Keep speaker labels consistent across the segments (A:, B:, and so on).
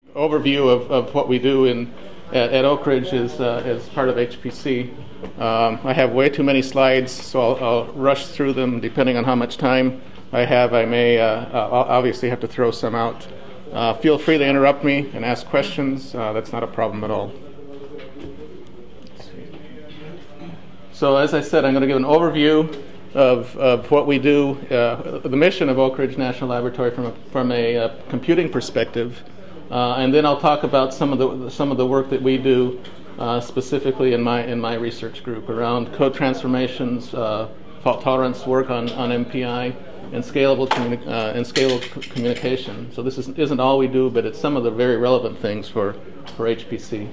A: Overview of what we do at Oak Ridge is as part of HPC. I have way too many slides, so I'll rush through them depending on how much time I have. I may I'll obviously have to throw some out. Feel free to interrupt me and ask questions. That's not a problem at all. So as I said, I'm going to give an overview of what we do, the mission of Oak Ridge National Laboratory from a computing perspective. And then I'll talk about some of the work that we do specifically in my research group around code transformations, fault tolerance work on MPI, and scalable communication. So this isn't all we do, but it's some of the very relevant things for HPC.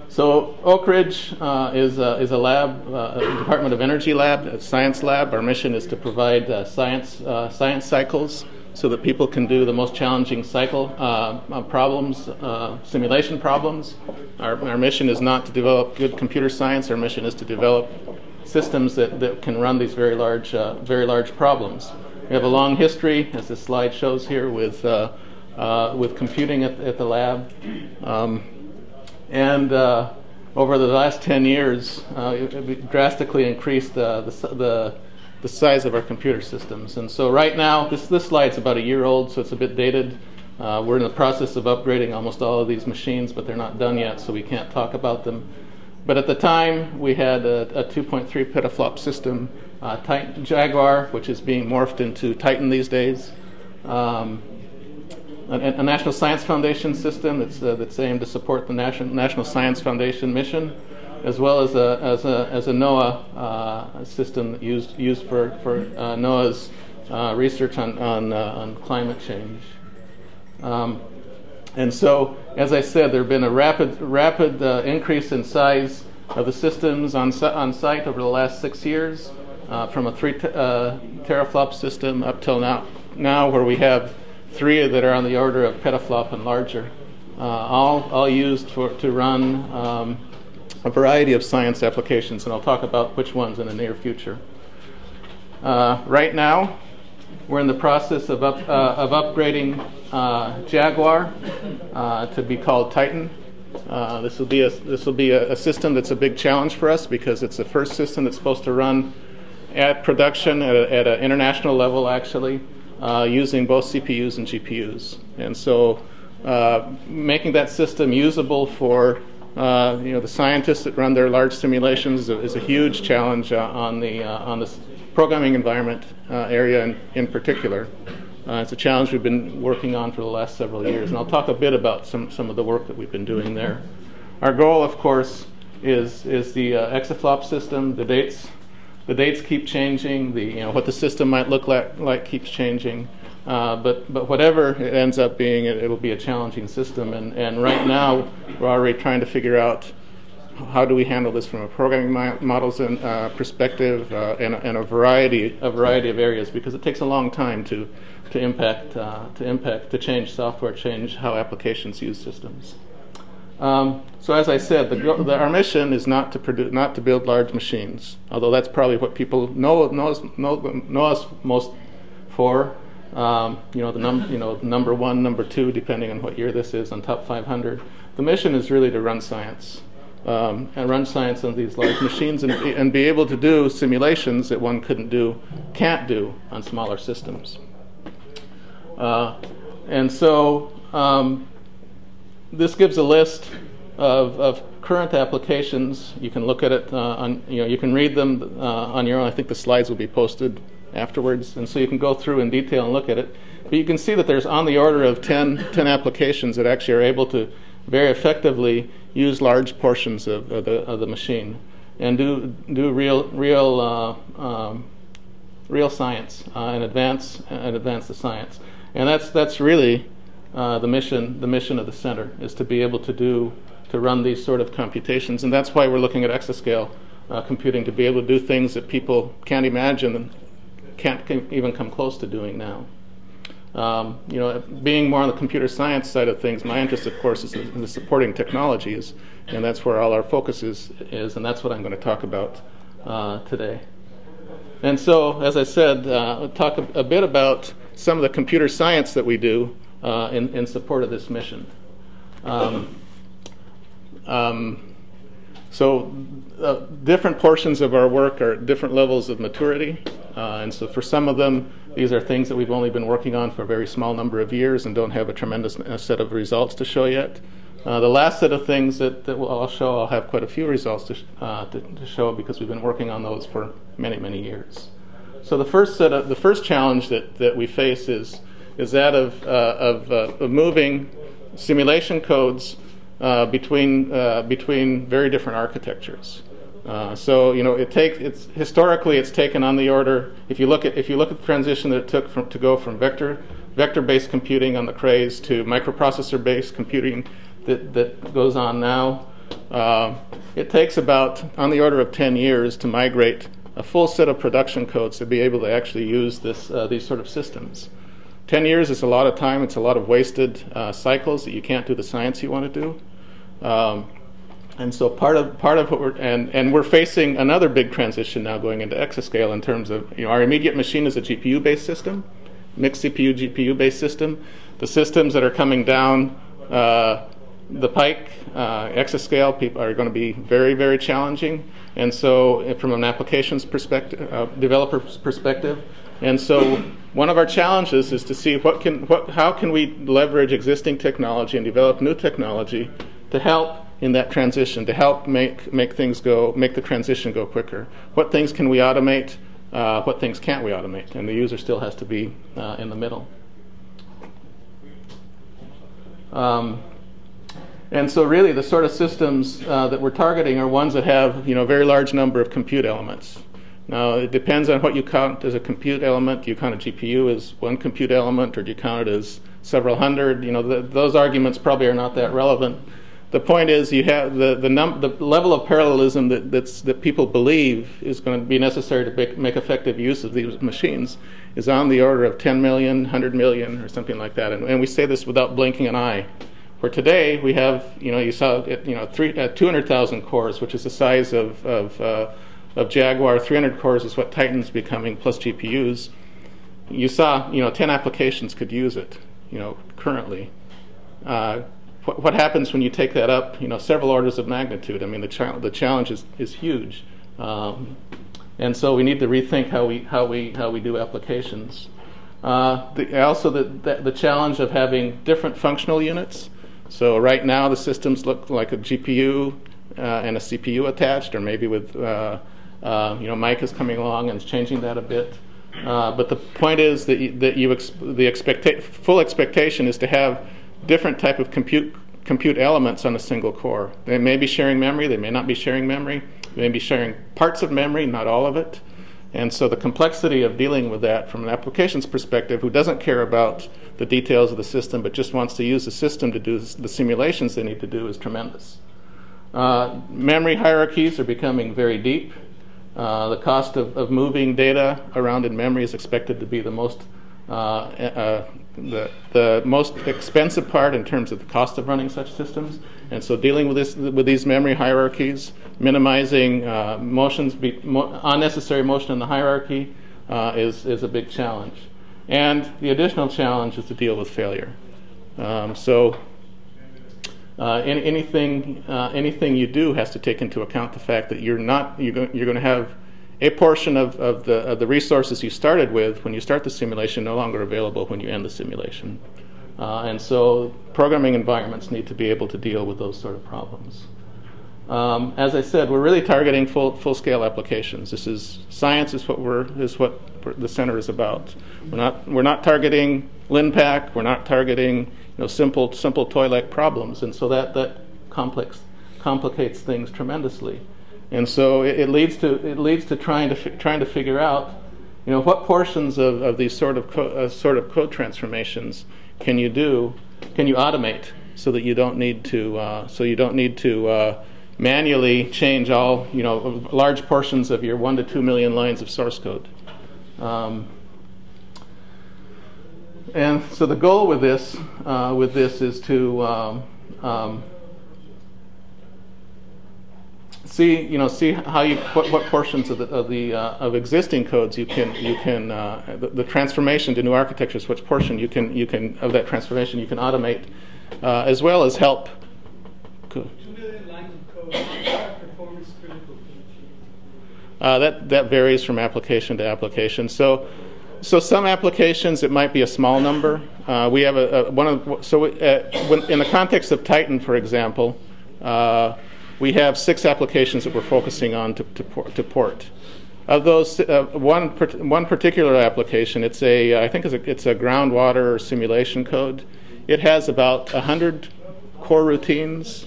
A: So Oak Ridge is a lab, a Department of Energy lab, a science lab. Our mission is to provide science cycles so that people can do the most challenging cycle problems, simulation problems. Our mission is not to develop good computer science. Our mission is to develop systems that can run these very large problems. We have a long history, as this slide shows here, with computing at the lab. And over the last 10 years, it drastically increased the size of our computer systems. And so right now, this slide's about a year old, so it's a bit dated. We're in the process of upgrading almost all of these machines, but they're not done yet, so we can't talk about them. But at the time, we had a 2.3 petaflop system, Jaguar, which is being morphed into Titan these days. A National Science Foundation system that's aimed to support the National Science Foundation mission, as well as a NOAA system used for NOAA's research on climate change. And so, as I said, there have been a rapid increase in size of the systems on site over the last 6 years, from a 3 teraflop system up till now where we have 3 that are on the order of petaflop and larger, all used to run a variety of science applications, and I'll talk about which ones in the near future. Right now, we're in the process of upgrading Jaguar to be called Titan. This will be a system that's a big challenge for us because it's the first system that's supposed to run at production at an international level, actually. Using both CPUs and GPUs, and so making that system usable for the scientists that run their large simulations is a huge challenge on the programming environment area in particular. It's a challenge we've been working on for the last several years, and I'll talk a bit about some of the work that we've been doing there. Our goal, of course, is the exaflop system. The dates keep changing. What the system might look like keeps changing. But whatever it ends up being, it'll be a challenging system. And right now, we're already trying to figure out how do we handle this from a programming models perspective in a variety of areas, because it takes a long time to change software, change how applications use systems. So as I said, our mission is not to build large machines, although that's probably what people know us most for. Number 1, number 2, depending on what year this is, on top 500. The mission is really to run science, and run science on these large machines, and be able to do simulations that one can't do on smaller systems. And so. This gives a list of current applications. You can look at it you can read them on your own. I think the slides will be posted afterwards, and so you can go through in detail and look at it. But you can see that there's on the order of 10 applications that actually are able to very effectively use large portions of the machine and do real science and advance the science. And that's really the mission of the center, is to be able to run these sort of computations, and that's why we're looking at exascale computing, to be able to do things that people can't imagine and can't even come close to doing now. Being more on the computer science side of things, my interest, of course, is in the supporting technologies, and that's where all our focus is, and that's what I'm going to talk about today. And so, as I said, I'll talk a bit about some of the computer science that we do in support of this mission. So different portions of our work are at different levels of maturity. And so for some of them, these are things that we've only been working on for a very small number of years and don't have a tremendous set of results to show yet. The last set of things that I'll show, I'll have quite a few results to show because we've been working on those for many, many years. So the first challenge that we face is that of moving simulation codes between very different architectures. So historically it's taken on the order. If you look at the transition that it took to go from vector-based computing on the craze to microprocessor-based computing that goes on now, it takes about on the order of 10 years to migrate a full set of production codes to be able to actually use these sort of systems. 10 years is a lot of time. It's a lot of wasted cycles that you can't do the science you want to do. And so part of what we're facing another big transition now going into exascale in terms of our immediate machine is a GPU-based system, mixed CPU GPU-based system. The systems that are coming down the pike, exascale, people are going to be very, very challenging. And so from an applications perspective, developer's perspective, and so one of our challenges is to see how can we leverage existing technology and develop new technology to help in that transition, to help make the transition go quicker. What things can we automate? What things can't we automate? And the user still has to be in the middle. And so really the sort of systems that we're targeting are ones that have a very large number of compute elements. Now it depends on what you count as a compute element. Do you count a GPU as one compute element, or do you count it as several hundred? Those arguments probably are not that relevant. The point is you have the level of parallelism that people believe is going to be necessary to make effective use of these machines is on the order of 10 million, 100 million, or something like that. And we say this without blinking an eye. Where today we have, you saw, 200,000 cores, which is the size of Jaguar. 300 cores is what Titan's becoming, plus GPUs. You saw, 10 applications could use it, currently. What happens when you take that up, several orders of magnitude? I mean, the challenge is huge, and so we need to rethink how we do applications. Also, the challenge of having different functional units. So right now the systems look like a GPU and a CPU attached, or maybe with Mike is coming along and is changing that a bit. But the point is that full expectation is to have different type of compute elements on a single core. They may be sharing memory, they may not be sharing memory, they may be sharing parts of memory, not all of it. And so the complexity of dealing with that from an applications perspective, who doesn't care about the details of the system but just wants to use the system to do the simulations they need to do, is tremendous. Memory hierarchies are becoming very deep. The cost of moving data around in memory is expected to be the most expensive part in terms of the cost of running such systems. And so dealing with these memory hierarchies, minimizing unnecessary motion in the hierarchy is a big challenge. And the additional challenge is to deal with failure. Anything you do has to take into account the fact that you're going to have a portion of the resources you started with when you start the simulation no longer available when you end the simulation. And so programming environments need to be able to deal with those sort of problems. As I said, we're really targeting full-scale applications. Science is what the center is about. We're not targeting LinPack. We're not targeting simple toy-like problems, and so that complicates things tremendously. And so it leads to trying to figure out what portions of these sort of code transformations can you automate so that you don't need to manually change all large portions of your 1 to 2 million lines of source code. And so the goal with this is to see how what portions of existing codes the transformation to new architectures, which portion you can of that transformation you can automate, as well as help.
B: 2 million lines of code. How are performance critical?
A: That varies from application to application. So some applications it might be a small number. We have in the context of Titan, for example, we have 6 applications that we're focusing on to port. Of those, one particular application, it's I think it's a groundwater simulation code. It has about 100 core routines,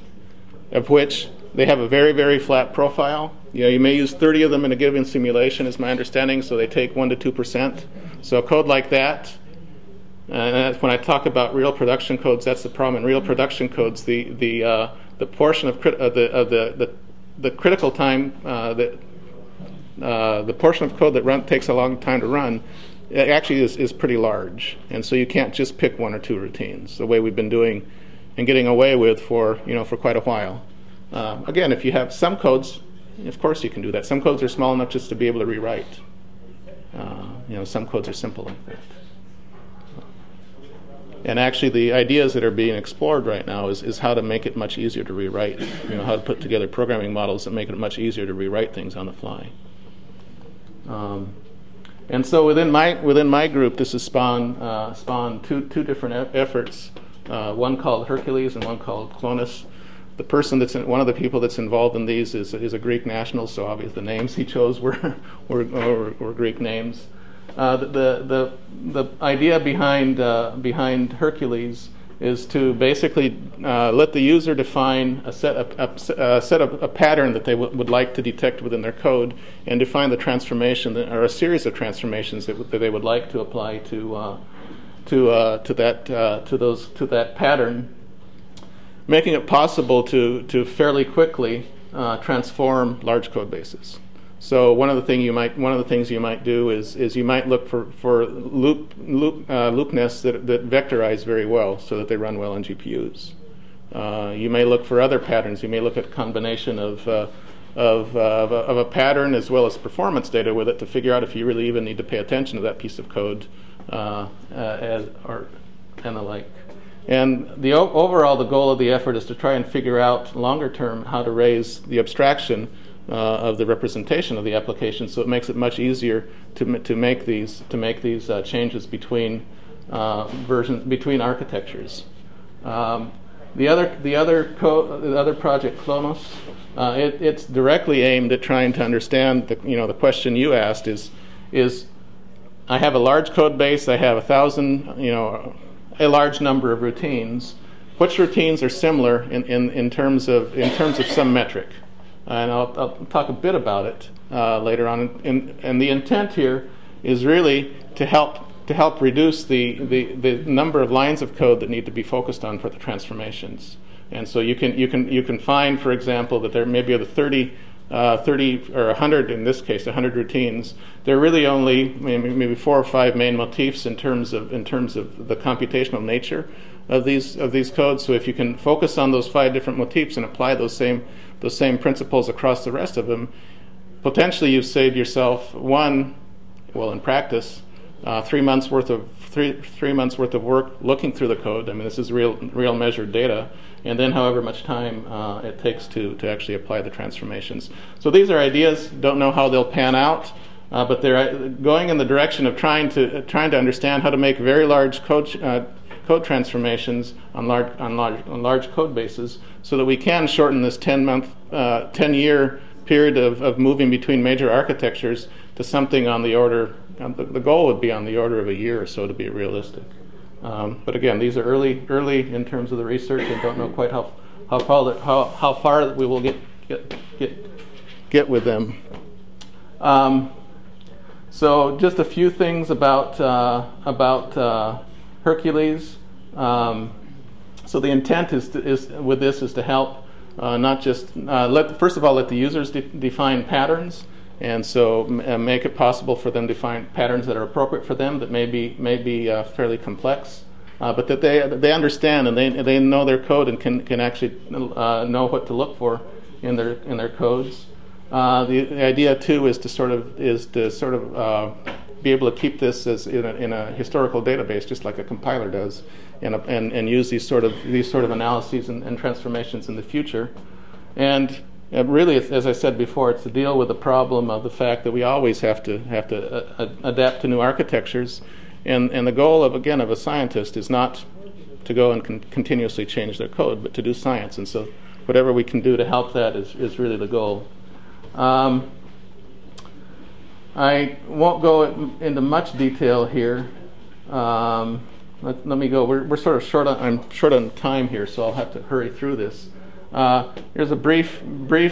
A: of which they have a very, very flat profile. You may use 30 of them in a given simulation, is my understanding. So they take 1% to 2%. So a code like that. And when I talk about real production codes, that's the problem. In real production codes, the portion of the critical time, the portion of code that takes a long time to run, it actually is pretty large. And so you can't just pick 1 or 2 routines, the way we've been doing and getting away with for quite a while. Again, if you have some codes, of course you can do that. Some codes are small enough just to be able to rewrite. Some codes are simple like that. And actually, the ideas that are being explored right now is how to make it much easier to rewrite. How to put together programming models that make it much easier to rewrite things on the fly. And so within my group, this has spawned two different efforts. One called Hercules and one called Klonos. The person one of the people that's involved in these is a Greek national, so obviously the names he chose were Greek names. The idea behind Hercules is to basically let the user define a pattern that they would like to detect within their code, and define the transformation or a series of transformations that they would like to apply to that pattern, making it possible to fairly quickly transform large code bases. So one of the things you might do is you might look for loop nests that vectorize very well, so that they run well on GPUs. You may look for other patterns. You may look at a combination of a pattern as well as performance data with it to figure out if you really even need to pay attention to that piece of code, and the like. And the overall, the goal of the effort is to try and figure out longer term how to raise the abstraction of the representation of the application, so it makes it much easier to make these changes between between architectures. The other project, Klonos, it's directly aimed at trying to understand the question you asked is I have a large code base, I have 1,000 a large number of routines. Which routines are similar in terms of some metric? And I'll talk a bit about it later on. And the intent here is really to help reduce the number of lines of code that need to be focused on for the transformations. And so you can find, for example, that there may be 30 or 100 in this case, 100 routines. There are really only maybe 4 or 5 main motifs in terms of the computational nature of these codes. So if you can focus on those 5 different motifs and apply those same principles across the rest of them, potentially you've saved yourself in practice, 3 months worth of work looking through the code. I mean, this is real measured data, and then however much time it takes to actually apply the transformations. So these are ideas. Don't know how they'll pan out, but they're going in the direction of trying to understand how to make very large code transformations on large code bases, so that we can shorten this 10-year period of moving between major architectures to something on the order. The goal would be on the order of a year or so to be realistic. But again, these are early in terms of the research, and don't know quite how far we will get with them. So just a few things about Hercules. So the intent is to help not just first of all let the users define patterns, and so make it possible for them to find patterns that are appropriate for them, that may be fairly complex, but that they understand and they know their code and can actually know what to look for in their codes. The idea too is to sort of be able to keep this as in a historical database, just like a compiler does, and use these sort of analyses and transformations in the future. And really, as I said before, it's to deal with the problem of the fact that we always have to adapt to new architectures, and the goal of a scientist is not to go and continuously change their code, but to do science. And so whatever we can do to help that is really the goal. I won't go into much detail here. Let me go. We're sort of short on. I'm short on time here, so I'll have to hurry through this. Here's a brief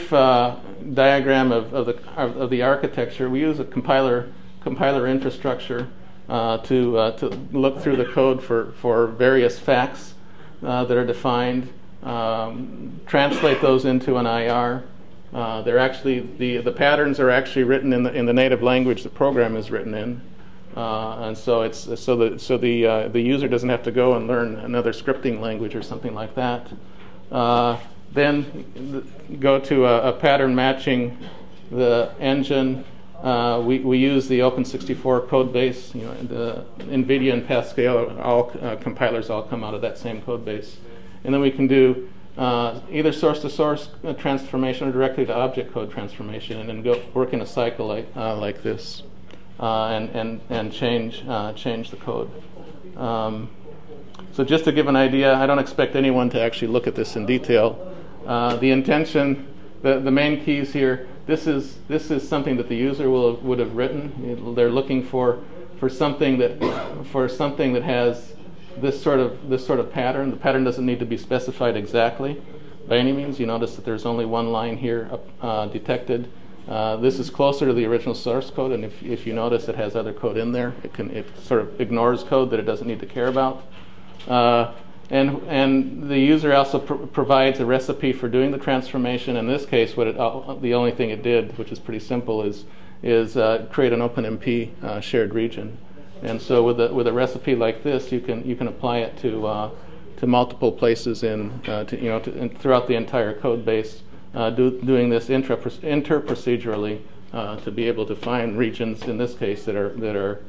A: diagram of the architecture. We use a compiler infrastructure to look through the code for various facts that are defined, translate those into an IR. They're actually the patterns are actually written in the native language the program is written in, and so the user doesn't have to go and learn another scripting language or something like that. Then go to a pattern matching the engine. We use the Open64 code base. The NVIDIA and Pascal compilers all come out of that same code base, and then we can do either source-to-source transformation or directly to object code transformation, and then go work in a cycle like this, and change the code. So just to give an idea, I don't expect anyone to actually look at this in detail. The intention, the main keys here. This is something that the user would have written. They're looking for something that has this sort of pattern. The pattern doesn't need to be specified exactly by any means. You notice that there's only one line here detected. This is closer to the original source code, and if you notice, it has other code in there. It sort of ignores code that it doesn't need to care about. And the user also provides a recipe for doing the transformation. In this case, the only thing it did, which is pretty simple, is create an OpenMP shared region. And so with a recipe like this, you can apply it to multiple places throughout the entire code base, doing this interprocedurally to be able to find regions in this case that are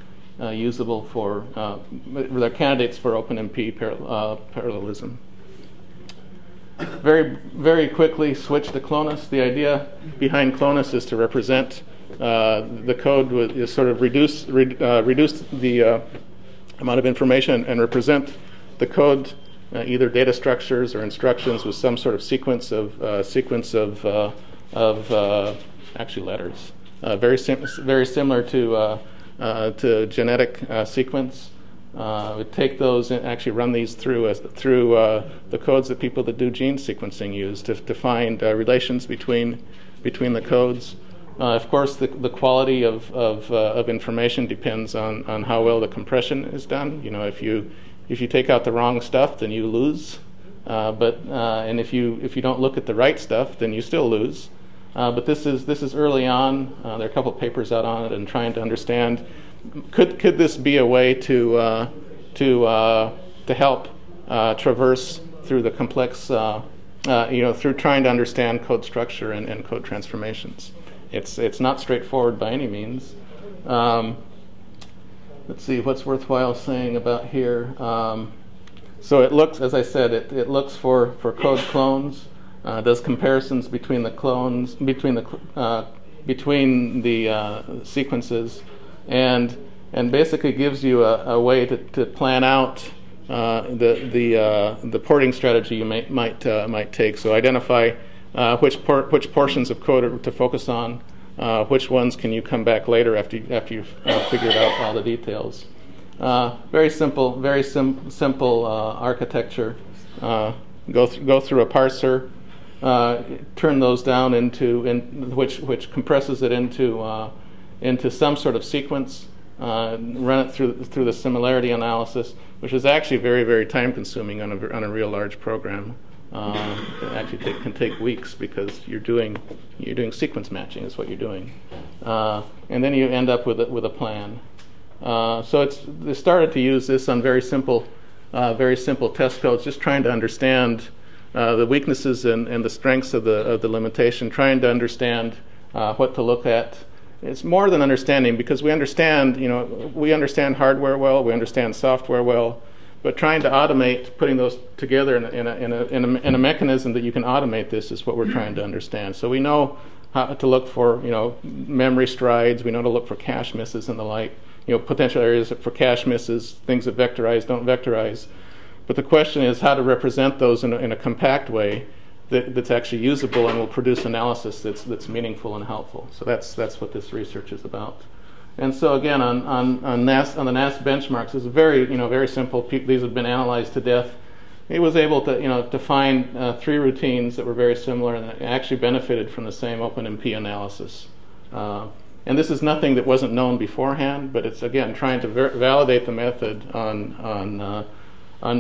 A: usable for they're candidates for OpenMP parallelism. Very, very quickly switch to Klonos. The idea behind Klonos is to represent the code is sort of reduce the amount of information and represent the code either data structures or instructions with some sort of sequence of actually letters. Very similar to genetic sequence. We take those and actually run these through the codes that people that do gene sequencing use to find relations between the codes. Of course, the quality of information depends on how well the compression is done. If you take out the wrong stuff, then you lose. And if you don't look at the right stuff, then you still lose. But this is early on. There are a couple papers out on it and trying to understand could this be a way to help traverse through the complex through trying to understand code structure and code transformations. It's not straightforward by any means. Let's see what's worthwhile saying about here. So it looks, as I said, it looks for code clones. Does comparisons between the clones, between the sequences, and basically gives you a way to plan out the porting strategy you might take. So identify which portions of code to focus on, which ones can you come back later after you've figured out all the details. Very simple architecture. Go through a parser. Turn those down which compresses it into some sort of sequence. Run it through the similarity analysis, which is actually very, very time consuming on a real large program. It actually can take weeks because you're doing sequence matching is what you're doing, and then you end up with a plan. So they started to use this on very simple test codes, just trying to understand the weaknesses and the strengths of the limitation, trying to understand what to look at. It's more than understanding, because we understand hardware well, we understand software well, but trying to automate, putting those together in a mechanism that you can automate this is what we're trying to understand. So we know how to look for memory strides, we know to look for cache misses and the like, potential areas for cache misses, things that vectorize, don't vectorize. But the question is how to represent those in a compact way that's actually usable and will produce analysis that's meaningful and helpful. So that's what this research is about. And so again, on the NAS benchmarks, it's very simple. These have been analyzed to death. It was able to find 3 routines that were very similar and actually benefited from the same OpenMP analysis. And this is nothing that wasn't known beforehand, but it's again trying to validate the method on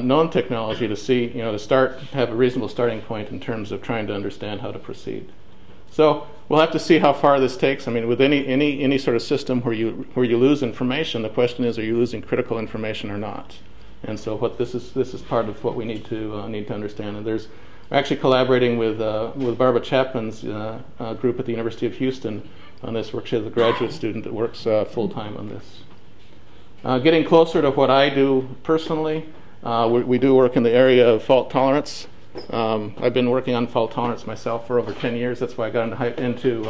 A: known technology to see, to have a reasonable starting point in terms of trying to understand how to proceed. So we'll have to see how far this takes. I mean, with any sort of system where you lose information, the question is, are you losing critical information or not? And so this is part of what we need to understand. And we're actually collaborating with Barbara Chapman's group at the University of Houston on this work. She has a graduate student that works full time on this. Getting closer to what I do personally. We do work in the area of fault tolerance. I've been working on fault tolerance myself for over 10 years. That's why I got into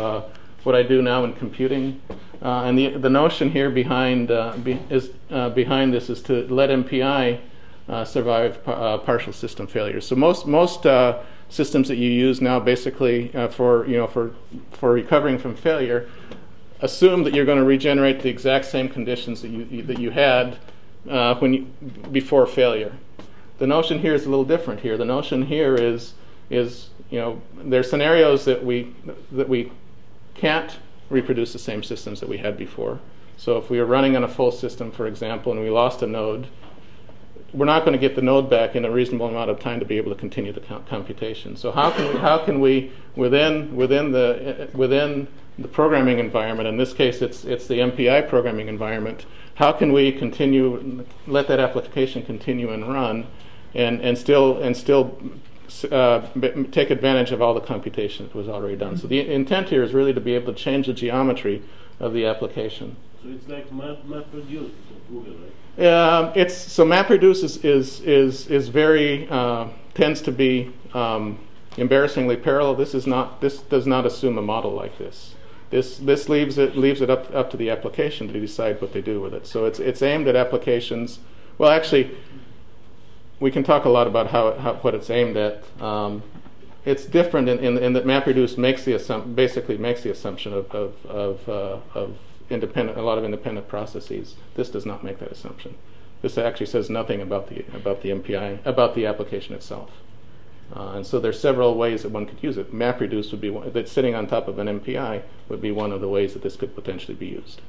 A: what I do now in computing. And the notion here behind this is to let MPI survive partial system failures. So most systems that you use now, basically for recovering from failure, assume that you're going to regenerate the exact same conditions that you had before failure. The notion here is a little different here. The notion here is there's scenarios that we can't reproduce the same systems that we had before. So if we were running on a full system, for example, and we lost a node, we're not going to get the node back in a reasonable amount of time to be able to continue the computation. So how can we within the programming environment, in this case it's the MPI programming environment, how can we let that application continue and run and still take advantage of all the computation that was already done? So the intent here is really to be able to change the geometry of the application.
C: So it's like MapReduce of Google, right?
A: So MapReduce is very tends to be embarrassingly parallel. This does not assume a model like this. This leaves it up to the application to decide what they do with it. So it's aimed at applications. Well, actually, we can talk a lot about what it's aimed at. It's different in that MapReduce basically makes the assumption of a lot of independent processes. This does not make that assumption. This actually says nothing about the MPI, about the application itself. And so there's several ways that one could use it. MapReduce would be one that's sitting on top of an MPI would be one of the ways that this could potentially be used.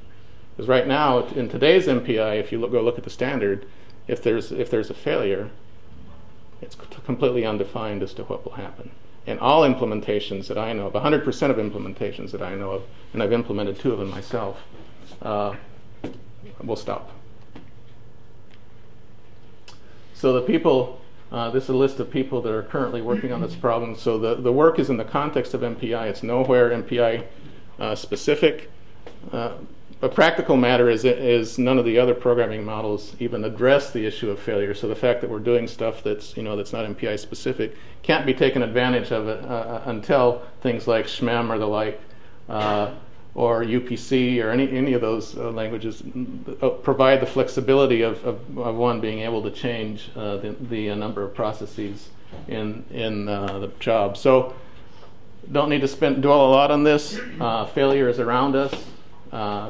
A: Because right now, in today's MPI, if you go look at the standard, if there's a failure, it's completely undefined as to what will happen. And all implementations that I know of, 100% of implementations that I know of, and I've implemented 2 of them myself, will stop. So the people, this is a list of people that are currently working on this problem. So the work is in the context of MPI. It's nowhere MPI specific. A practical matter is none of the other programming models even address the issue of failure. So the fact that we're doing stuff that's not MPI specific can't be taken advantage of it until things like SHMEM or the like, or UPC or any of those languages provide the flexibility of one being able to change the number of processes in the job. So don't need to dwell a lot on this. Failure is around us.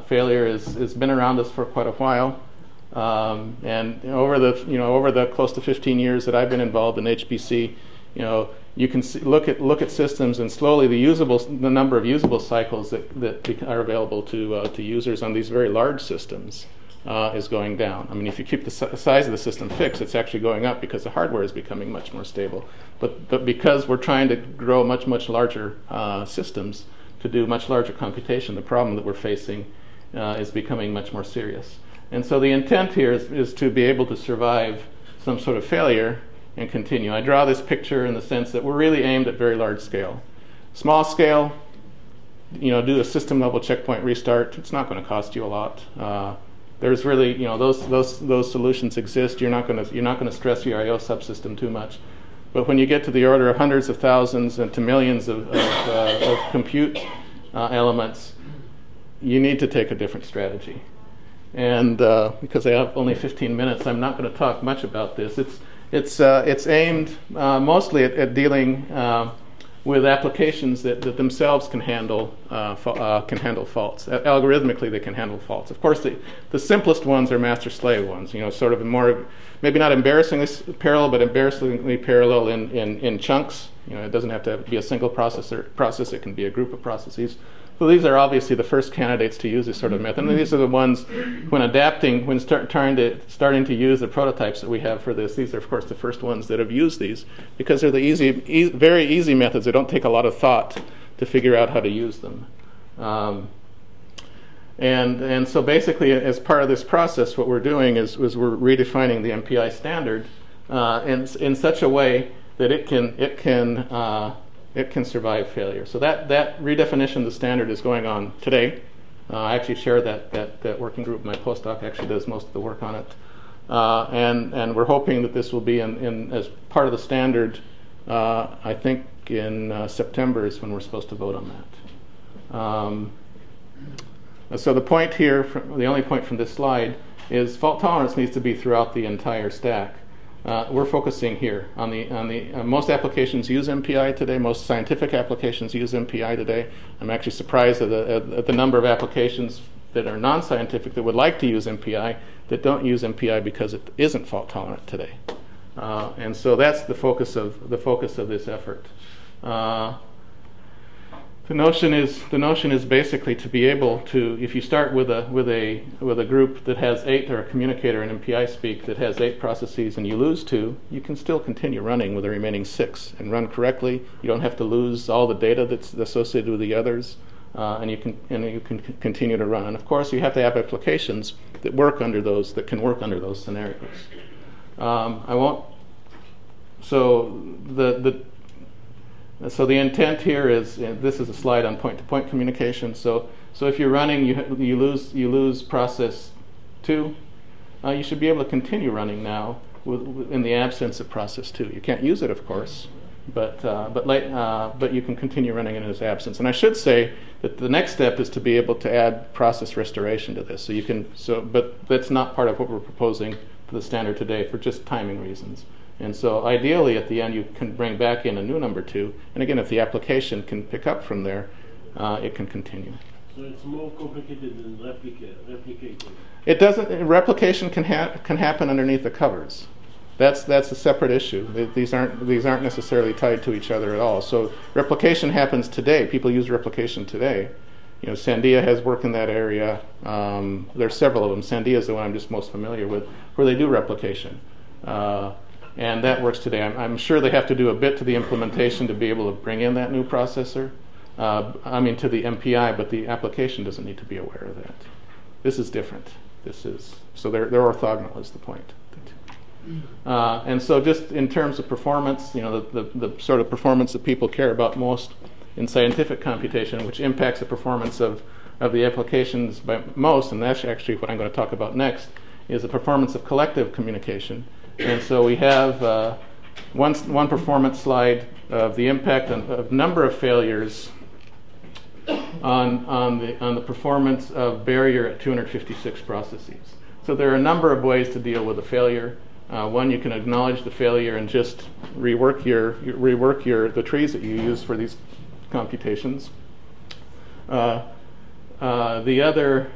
A: Failure has been around us for quite a while, and over the close to 15 years that I've been involved in HPC, you can look at systems, and slowly the number of usable cycles that are available to users on these very large systems is going down. I mean, if you keep the size of the system fixed, it's actually going up because the hardware is becoming much more stable. But because we're trying to grow much larger systems to do much larger computation, the problem that we're facing is becoming much more serious. And so the intent here is to be able to survive some sort of failure and continue. I draw this picture in the sense that we're really aimed at very large scale. Small scale, do a system level checkpoint restart. It's not going to cost you a lot. There's really, those solutions exist. You're not going to stress your I/O subsystem too much. But when you get to the order of hundreds of thousands and to millions of compute elements, you need to take a different strategy. And because I have only 15 minutes, I'm not going to talk much about this. It's aimed mostly at dealing with applications that themselves can handle faults. Algorithmically, they can handle faults. Of course, the simplest ones are master-slave ones. Sort of more, maybe not embarrassingly parallel, but embarrassingly parallel in chunks. It doesn't have to be a single process. It can be a group of processes. So these are obviously the first candidates to use this sort of method. And these are the ones, when starting to use the prototypes that we have for this, these are, of course, the first ones that have used these because they're the very easy methods. They don't take a lot of thought to figure out how to use them. And so basically, as part of this process, what we're doing is we're redefining the MPI standard in such a way that it can survive failure. So that redefinition of the standard is going on today. I actually share that working group. My postdoc actually does most of the work on it. And we're hoping that this will be in as part of the standard, I think in September is when we're supposed to vote on that. So the point here, the only point from this slide, is fault tolerance needs to be throughout the entire stack. We're focusing here on the most applications use MPI today. Most scientific applications use MPI today. I'm actually surprised at the number of applications that are non-scientific that would like to use MPI that don't use MPI because it isn't fault tolerant today. And so that's the focus of this effort. The notion is basically to be able to, if you start with a group that has 8, or a communicator in MPI speak that has 8 processes, and you lose 2, you can still continue running with the remaining 6 and run correctly. You don't have to lose all the data that's associated with the others, and you can continue to run. And of course, you have to have applications that can work under those scenarios. I won't. So the intent here is, this is a slide on point-to-point communication. So if you're running, you lose process 2. You should be able to continue running now in the absence of process 2. You can't use it, of course, but you can continue running in its absence. And I should say that the next step is to be able to add process restoration to this. But that's not part of what we're proposing for the standard today for just timing reasons. And so ideally, at the end, you can bring back in a new number 2. And again, if the application can pick up from there, it can continue.
C: So it's more complicated than replicating.
A: It doesn't. Replication can happen underneath the covers. That's a separate issue. These aren't necessarily tied to each other at all. So replication happens today. People use replication today. Sandia has work in that area. There's several of them. Sandia is the one I'm just most familiar with, where they do replication. And that works today. I'm sure they have to do a bit to the implementation to be able to bring in that new processor. To the MPI, but the application doesn't need to be aware of that. This is different. So they're orthogonal is the point. And so just in terms of performance, the sort of performance that people care about most in scientific computation, which impacts the performance of the applications by most, and that's actually what I'm going to talk about next, is the performance of collective communication. And so we have one performance slide of the impact of number of failures on the performance of barrier at 256 processes. So there are a number of ways to deal with a failure. One, you can acknowledge the failure and just rework the trees that you use for these computations. The other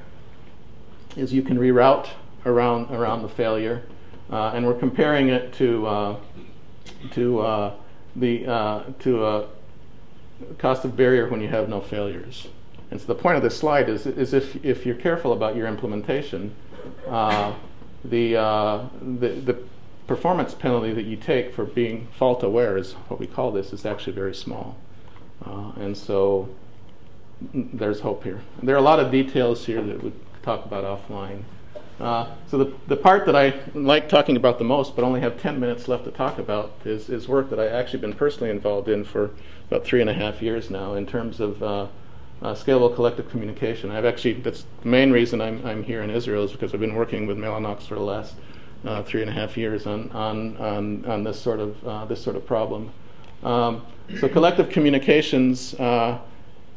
A: is you can reroute around the failure. And we're comparing it to a cost of barrier when you have no failures. And so the point of this slide is if you're careful about your implementation, the performance penalty that you take for being fault aware is what we call this is actually very small. And so there's hope here. There are a lot of details here that we'll talk about offline. So the part that I like talking about the most, but only have 10 minutes left to talk about, is work that I've actually been personally involved in for about 3.5 years now in terms of scalable collective communication. That's the main reason I'm here in Israel, is because I've been working with Mellanox for the last 3.5 years on this sort of problem. So collective communications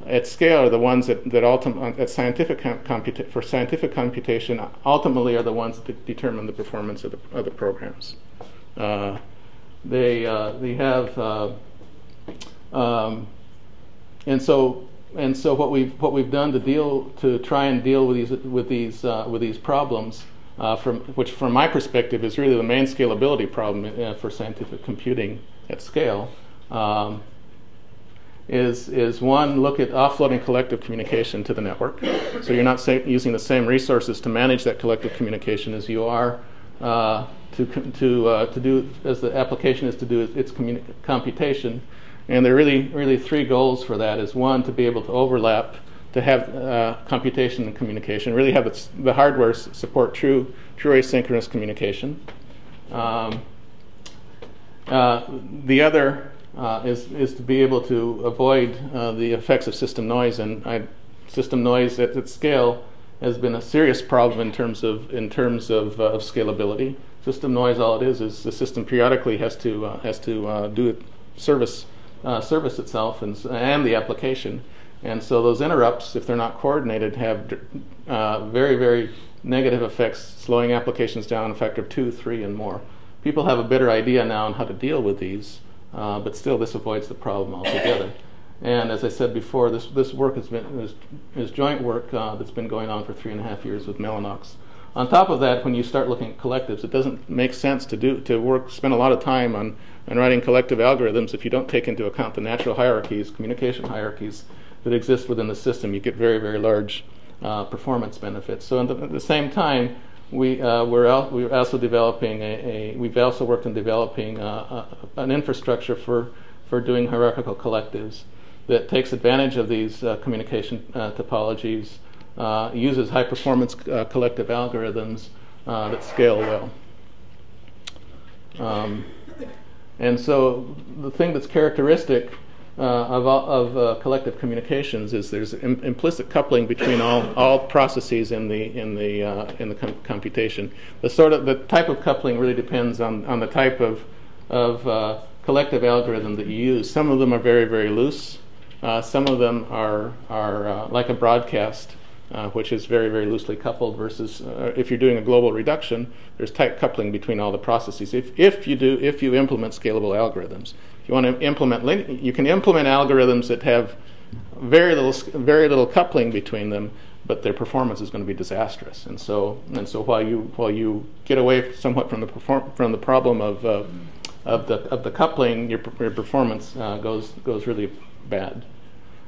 A: at scale are the ones that at for scientific computation ultimately are the ones that determine the performance of the programs. They have and so what we've done to try and deal with these problems, which from my perspective is really the main scalability problem for scientific computing at scale. Is one, look at offloading collective communication to the network. So you're not using the same resources to manage that collective communication as you are to do as the application is to do its computation. And there are really three goals for that. Is one, to be able to overlap, to have computation and communication, really have the hardware support true asynchronous communication. The other is to be able to avoid the effects of system noise, and system noise at scale has been a serious problem in terms of scalability. System noise, all it is the system periodically has to do it service itself and the application, and so those interrupts, if they're not coordinated, have very, very negative effects, slowing applications down a factor of 2, 3, and more. People have a better idea now on how to deal with these. But still, this avoids the problem altogether. And as I said before, this work is joint work that's been going on for 3.5 years with Mellanox. On top of that, when you start looking at collectives, it doesn't make sense to spend a lot of time on writing collective algorithms if you don't take into account the natural hierarchies, communication hierarchies that exist within the system. You get very, very large performance benefits. So at the same time, we've also worked in developing an infrastructure for doing hierarchical collectives that takes advantage of these communication topologies, uses high performance collective algorithms that scale well. And so the thing that's characteristic of collective communications is there's implicit coupling between all processes in the computation. The type of coupling really depends on the type of collective algorithm that you use. Some of them are very, very loose. Some of them are like a broadcast, which is very, very loosely coupled. Versus if you're doing a global reduction, there's tight coupling between all the processes. If you implement scalable algorithms. If you want to implement, you can implement algorithms that have very little coupling between them, but their performance is going to be disastrous. And so while you get away somewhat from the problem of the coupling, your performance goes really bad.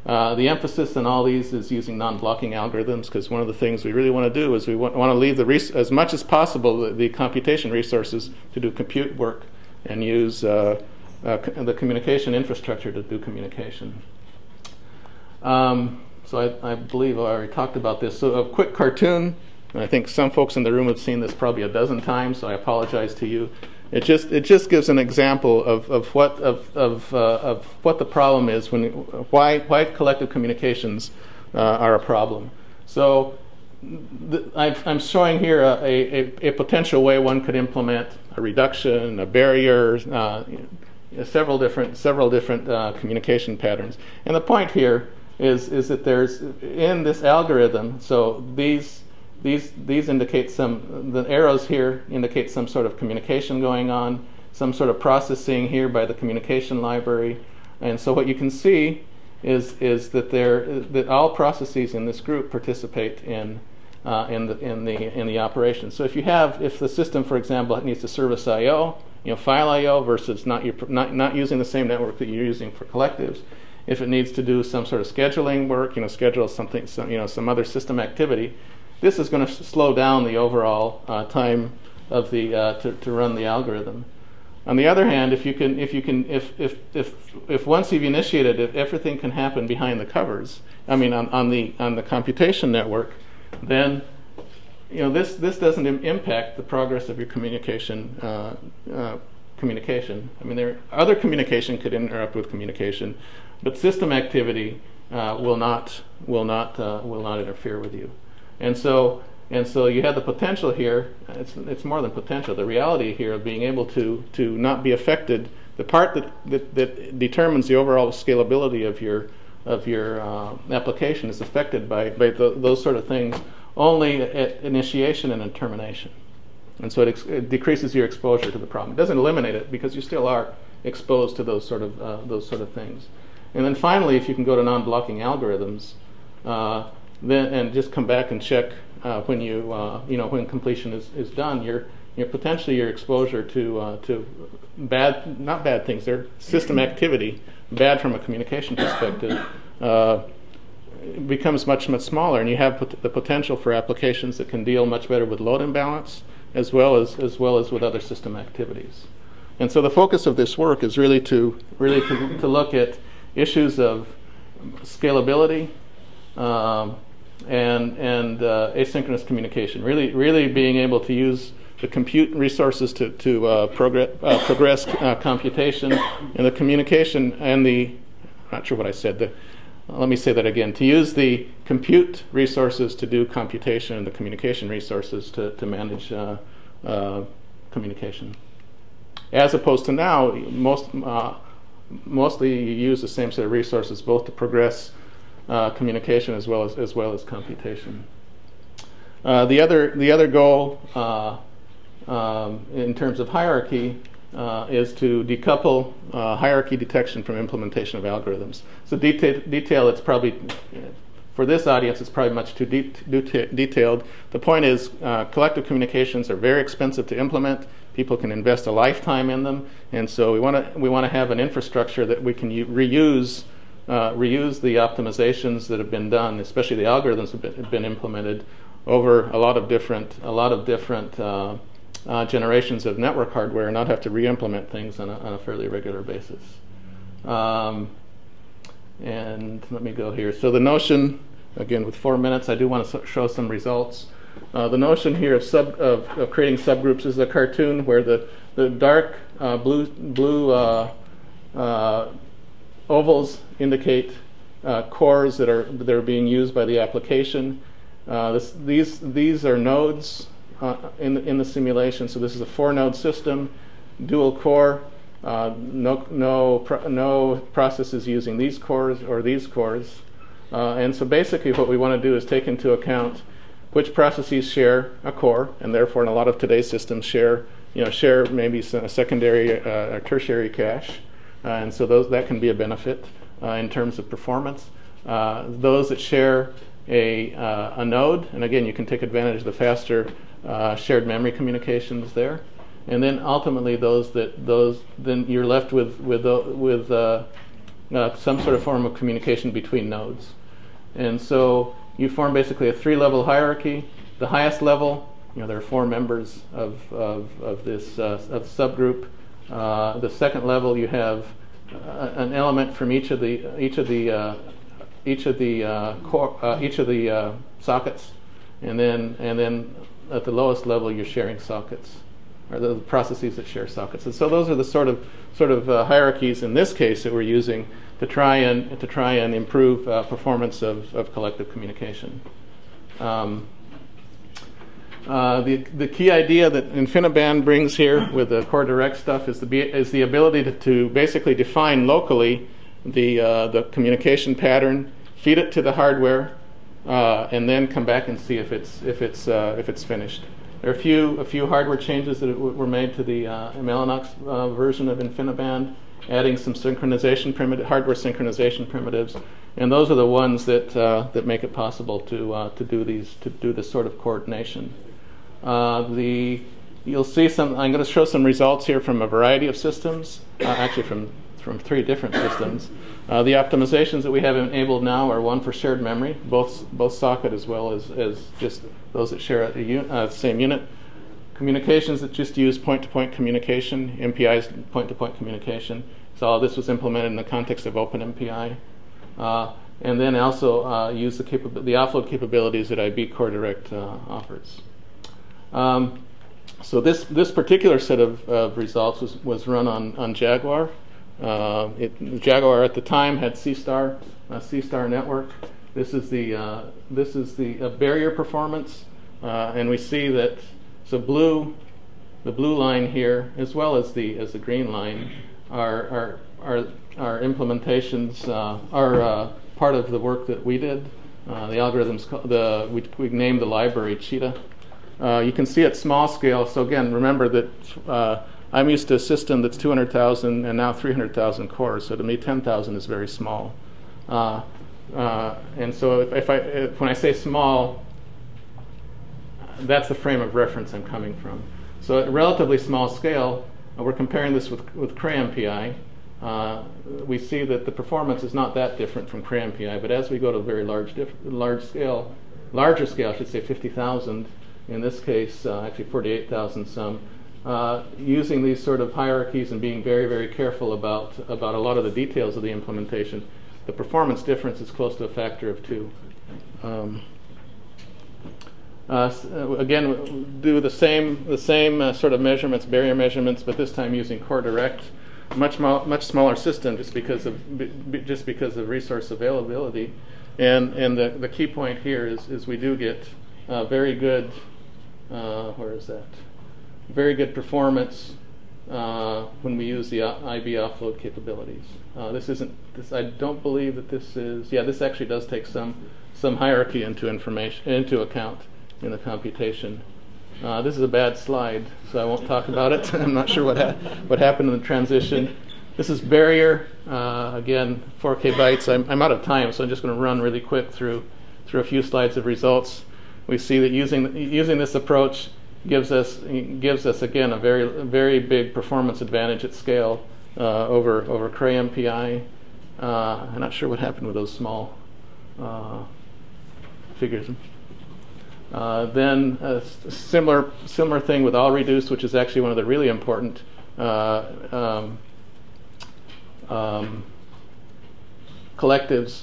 A: The emphasis in all these is using non-blocking algorithms, because one of the things we really want to do is we want to leave as much as possible the computation resources to do compute work, and use the communication infrastructure to do communication. So I believe I already talked about this. So a quick cartoon, and I think some folks in the room have seen this probably a dozen times, so I apologize to you. It just gives an example of what the problem is, why collective communications are a problem. So I'm showing here a potential way one could implement a reduction, a barrier, several different communication patterns. And the point here is that there's in this algorithm. So these indicate the arrows here indicate some sort of communication going on, some sort of processing here by the communication library. And so what you can see is that all processes in this group participate in the operation. So if the system, for example, needs to service I/O, file I/O versus not using the same network that you're using for collectives. If it needs to do some sort of scheduling work, schedule something, some other system activity, this is going to slow down the overall time of to run the algorithm. On the other hand, if once you've initiated it, everything can happen behind the covers. I mean, on the computation network, then this doesn't impact the progress of your communication. Communication. I mean, other communication could interrupt with communication, but system activity will not interfere with you. And so you have the potential here. It's more than potential. The reality here of being able to not be affected. The part that determines the overall scalability of your application is affected by those sort of things only at initiation and at termination. And so it decreases your exposure to the problem. It doesn't eliminate it because you still are exposed to those sort of things. And then finally, if you can go to non-blocking algorithms, then and just come back and check when when completion is done, your exposure to not bad things. They're system activity, bad from a communication perspective, becomes much smaller, and you have the potential for applications that can deal much better with load imbalance as well as with other system activities. And so the focus of this work is really to look at issues of scalability and asynchronous communication. Really being able to use the compute resources to progress computation, and the communication and the not sure what I said. Let me say that again. To use the compute resources to do computation and the communication resources to manage communication. As opposed to now, mostly you use the same set of resources both to progress communication as well as computation. The other goal in terms of hierarchy is to decouple hierarchy detection from implementation of algorithms. So detail, it's probably, for this audience, it's probably much too detailed. The point is, collective communications are very expensive to implement. People can invest a lifetime in them, and so we want to have an infrastructure that we can reuse the optimizations that have been done, especially the algorithms have been implemented over a lot of different generations of network hardware, and not have to re-implement things on a fairly regular basis. And let me go here. So the notion, again with 4 minutes, I do want to show some results. The notion here of creating subgroups is a cartoon where the dark blue ovals indicate cores that are being used by the application. These are nodes in the simulation. So this is a 4-node system, dual core. No processes using these cores or these cores. And so basically what we want to do is take into account which processes share a core, and therefore in a lot of today's systems share maybe a secondary or tertiary cache. And so that can be a benefit in terms of performance. Those that share a node, and again you can take advantage of the faster shared memory communications there. And then ultimately then you're left with some sort of form of communication between nodes. And so you form basically a 3-level hierarchy. The highest level, there are 4 members of this subgroup. The second level, you have an element from each of the sockets, and then at the lowest level, you're sharing sockets, or the processes that share sockets. And so those are the sort of hierarchies in this case that we're using to try and improve performance of collective communication. The key idea that InfiniBand brings here with the core direct stuff is the ability to basically define locally the communication pattern, feed it to the hardware, and then come back and see if it's finished. There are a few hardware changes that were made to the Mellanox version of InfiniBand, adding some hardware synchronization primitives, and those are the ones that make it possible to do this sort of coordination. You'll see I'm going to show some results here from a variety of systems, actually from 3 different systems. The optimizations that we have enabled now are one for shared memory, both socket as well as just those that share the same unit. Communications that just use point-to-point communication, MPI's point-to-point communication. So all this was implemented in the context of OpenMPI. And then also use the offload capabilities that IB Core Direct offers. So this particular set of results was run on Jaguar. Jaguar at the time had C-star network. This is the barrier performance, and we see that the blue line here, as well as the green line, are implementations, are part of the work that we did. The algorithms we named the library Cheetah. You can see at small scale. So again, remember that I'm used to a system that's 200,000 and now 300,000 cores. So to me, 10,000 is very small. And so when I say small, that's the frame of reference I'm coming from. So at a relatively small scale, we're comparing this with CrayMPI. We see that the performance is not that different from CrayMPI, but as we go to very larger scale, I should say 50,000, in this case, actually 48,000 some, using these sort of hierarchies and being very, very careful about a lot of the details of the implementation, the performance difference is close to a factor of 2. Again, we'll do the same sort of measurements, barrier measurements, but this time using Core Direct. Much smaller system, just because of resource availability, and the key point here is we do get very good very good performance when we use the IB offload capabilities. I don't believe that this is. Yeah, this actually does take some hierarchy into account in the computation. This is a bad slide, so I won't talk about it. I'm not sure what happened in the transition. This is barrier. Again, 4K bytes. I'm out of time, so I'm just going to run really quick through a few slides of results. We see that using this approach gives us again a very big performance advantage at scale over CrayMPI. I'm not sure what happened with those small figures. Then a similar thing with all reduced, which is actually one of the really important collectives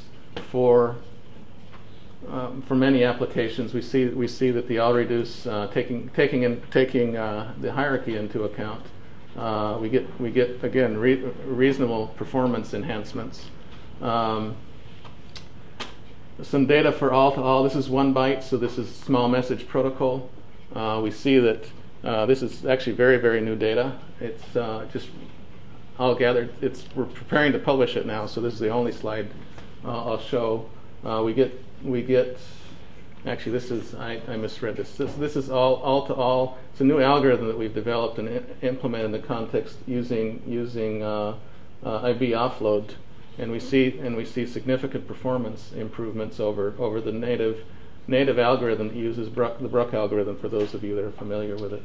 A: for many applications. We see that the all reduce taking the hierarchy into account, we get again reasonable performance enhancements. Some data for all-to-all. This is 1 byte, so this is small message protocol. We see that this is actually very, very new data. It's just all gathered. We're preparing to publish it now, so this is the only slide I'll show. We get. Actually, this is I misread this. This is all-to-all. It's a new algorithm that we've developed and implemented in the context using IB offload. And we see significant performance improvements over the native algorithm that uses the Bruck algorithm. For those of you that are familiar with it,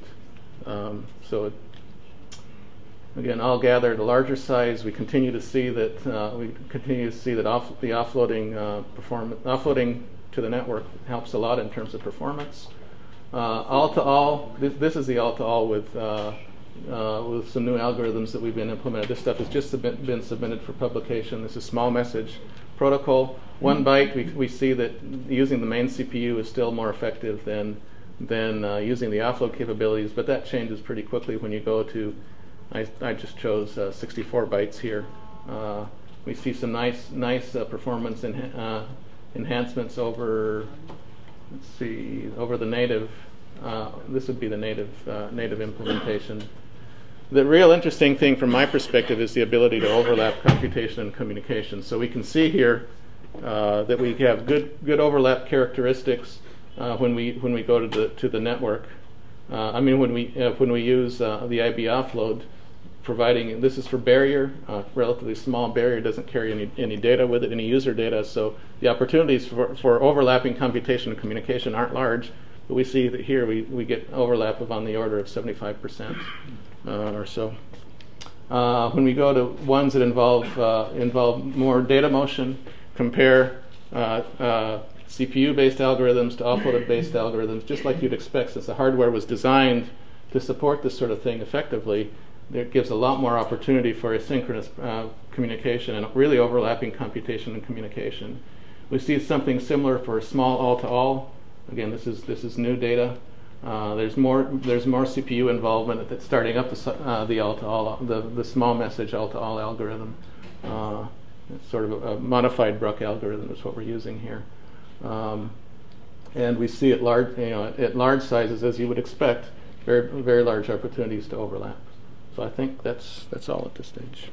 A: again, all gathered a larger size. We continue to see that the offloading to the network helps a lot in terms of performance. All to all, this is the all to all with some new algorithms that we've been implemented. This stuff has just been submitted for publication. This is small message protocol. 1 byte, we see that using the main CPU is still more effective than using the offload capabilities, but that changes pretty quickly when you go to, I just chose 64 bytes here. We see some nice performance enhancements over, over the native. This would be the native implementation. The real interesting thing from my perspective is the ability to overlap computation and communication. So we can see here that we have good overlap characteristics when we go to the network. When we use the IB offload, providing this is for barrier, relatively small barrier, doesn't carry any data with it, any user data. So the opportunities for overlapping computation and communication aren't large. But we see that here we get overlap of on the order of 75% or so. When we go to ones that involve more data motion, compare CPU-based algorithms to offloaded-based algorithms, just like you'd expect, since the hardware was designed to support this sort of thing effectively, it gives a lot more opportunity for asynchronous communication and really overlapping computation and communication. We see something similar for small all-to-all. Again, this is new data. There's more CPU involvement at starting up the all-to-all, the small message all-to-all algorithm. It's sort of a modified Bruck algorithm is what we're using here. And we see at large sizes, as you would expect, very, very large opportunities to overlap. So I think that's all at this stage.